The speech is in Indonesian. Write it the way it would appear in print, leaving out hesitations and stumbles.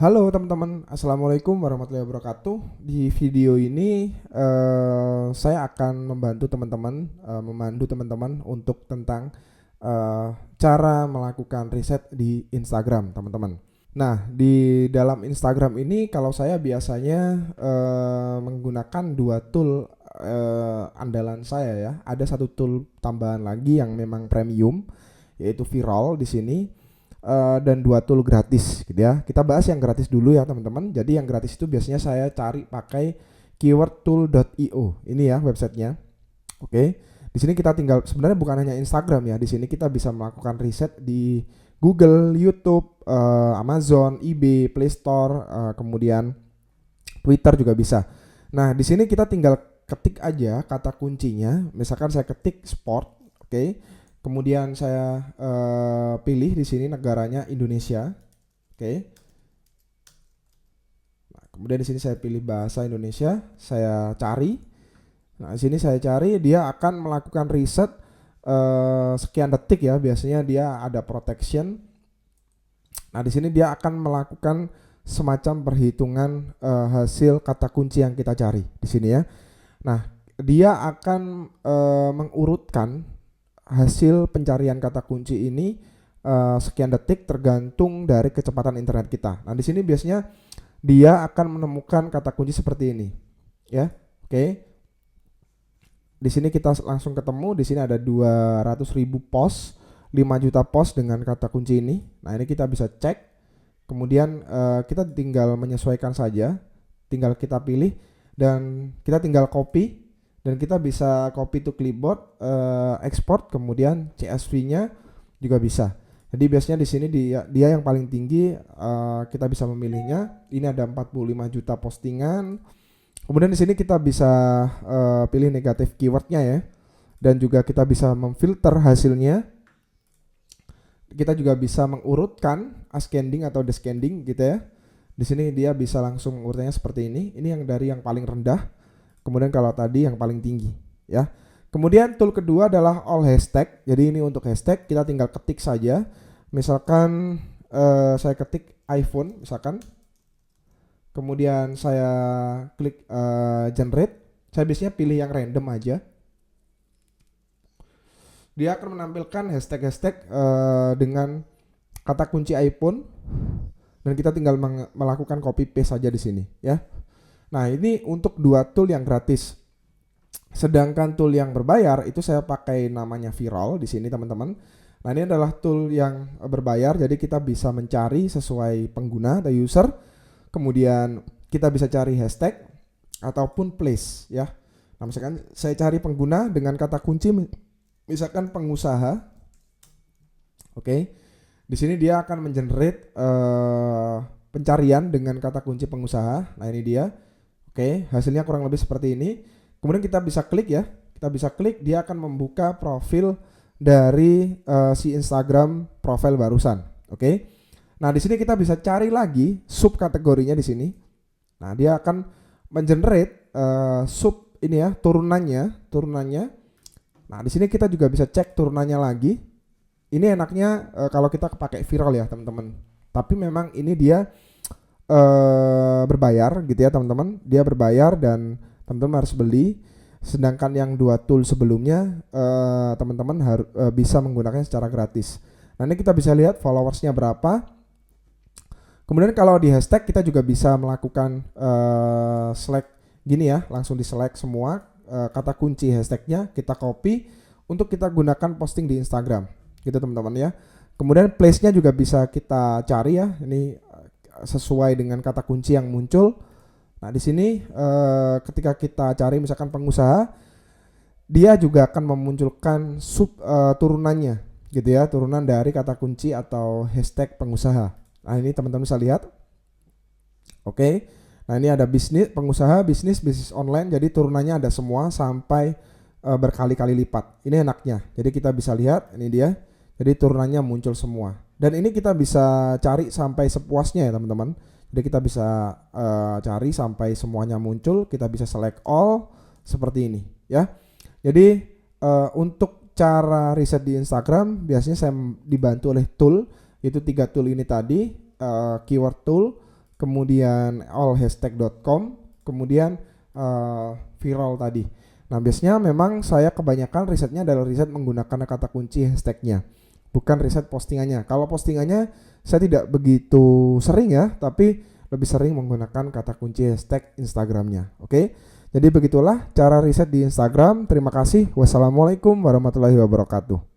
Halo teman-teman, Assalamualaikum warahmatullahi wabarakatuh. Di video ini saya akan memandu teman-teman untuk tentang eh, cara melakukan riset di Instagram, teman-teman. Nah, di dalam Instagram ini kalau saya biasanya menggunakan dua tool andalan saya ya. Ada satu tool tambahan lagi yang memang premium, yaitu Viral di sini, dan dua tool gratis gitu ya. Kita bahas yang gratis dulu ya teman-teman. Jadi yang gratis itu biasanya saya cari pakai keywordtool.io. Ini ya websitenya. Oke. Di sini kita tinggal, sebenarnya bukan hanya Instagram ya. Di sini kita bisa melakukan riset di Google, YouTube, Amazon, eBay, Play Store, kemudian Twitter juga bisa. Nah, di sini kita tinggal ketik aja kata kuncinya. Misalkan saya ketik sport, oke. Kemudian saya pilih di sini negaranya Indonesia, oke. Nah, kemudian di sini saya pilih bahasa Indonesia, saya cari. Nah, di sini saya cari, dia akan melakukan riset sekian detik ya. Biasanya dia ada protection. Nah, di sini dia akan melakukan semacam perhitungan hasil kata kunci yang kita cari di sini ya. Nah, dia akan mengurutkan hasil pencarian kata kunci ini sekian detik tergantung dari kecepatan internet kita. Nah, di sini biasanya dia akan menemukan kata kunci seperti ini, ya. Oke. Di sini kita langsung ketemu, di sini ada 200.000 post, 5 juta post dengan kata kunci ini. Nah, ini kita bisa cek. Kemudian kita tinggal menyesuaikan saja, tinggal kita pilih dan kita tinggal copy, dan kita bisa copy to clipboard, export, kemudian CSV-nya juga bisa. Jadi biasanya di sini dia yang paling tinggi, kita bisa memilihnya. Ini ada 45 juta postingan. Kemudian di sini kita bisa pilih negatif keywordnya ya, dan juga kita bisa memfilter hasilnya. Kita juga bisa mengurutkan ascending atau descending gitu ya. Di sini dia bisa langsung urutnya seperti ini. Ini yang dari yang paling rendah. Kemudian kalau tadi yang paling tinggi ya. Kemudian tool kedua adalah all hashtag. Jadi ini untuk hashtag kita tinggal ketik saja. Misalkan saya ketik iPhone misalkan. Kemudian saya klik generate. Saya biasanya pilih yang random aja. Dia akan menampilkan hashtag-hashtag dengan kata kunci iPhone, dan kita tinggal melakukan copy paste saja di sini ya. Nah, ini untuk dua tool yang gratis. Sedangkan tool yang berbayar itu saya pakai namanya Viral di sini teman-teman. Nah, ini adalah tool yang berbayar, jadi kita bisa mencari sesuai pengguna atau user. Kemudian kita bisa cari hashtag ataupun place ya. Nah, misalkan saya cari pengguna dengan kata kunci misalkan pengusaha. Oke. Di sini dia akan mengenerate pencarian dengan kata kunci pengusaha. Nah, ini dia. Oke, hasilnya kurang lebih seperti ini. Kemudian kita bisa klik ya. Kita bisa klik, dia akan membuka profil dari si Instagram profil barusan. Oke. Nah, di sini kita bisa cari lagi sub kategorinya di sini. Nah, dia akan mengenerate sub ini ya, turunannya. Nah, di sini kita juga bisa cek turunannya lagi. Ini enaknya kalau kita pakai Viral ya, teman-teman. Tapi memang ini dia berbayar gitu ya, teman-teman. Dia berbayar dan teman-teman harus beli. Sedangkan yang dua tool sebelumnya teman-teman bisa menggunakan secara gratis. Nah, ini kita bisa lihat followersnya berapa. Kemudian kalau di hashtag kita juga bisa melakukan select gini ya, langsung di select semua kata kunci hashtagnya, kita copy untuk kita gunakan posting di Instagram gitu teman-teman ya. Kemudian place-nya juga bisa kita cari ya, ini sesuai dengan kata kunci yang muncul. Nah, di sini ketika kita cari misalkan pengusaha, dia juga akan memunculkan sub turunannya gitu ya, turunan dari kata kunci atau hashtag pengusaha. Nah, ini teman-teman bisa lihat. Oke. Nah, ini ada bisnis, pengusaha, bisnis online. Jadi turunannya ada semua sampai berkali-kali lipat. Ini enaknya. Jadi kita bisa lihat, ini dia. Jadi turunannya muncul semua. Dan ini kita bisa cari sampai sepuasnya ya teman-teman. Jadi kita bisa cari sampai semuanya muncul. Kita bisa select all seperti ini ya. Jadi untuk cara riset di Instagram biasanya saya dibantu oleh tool, yaitu 3 tool ini tadi, keyword tool, kemudian allhashtag.com, kemudian viral tadi. Nah biasanya memang saya kebanyakan risetnya adalah riset menggunakan kata kunci hashtagnya, bukan riset postingannya. Kalau postingannya saya tidak begitu sering ya, tapi lebih sering menggunakan kata kunci hashtag Instagramnya. Oke, jadi begitulah cara riset di Instagram. Terima kasih. Wassalamualaikum warahmatullahi wabarakatuh.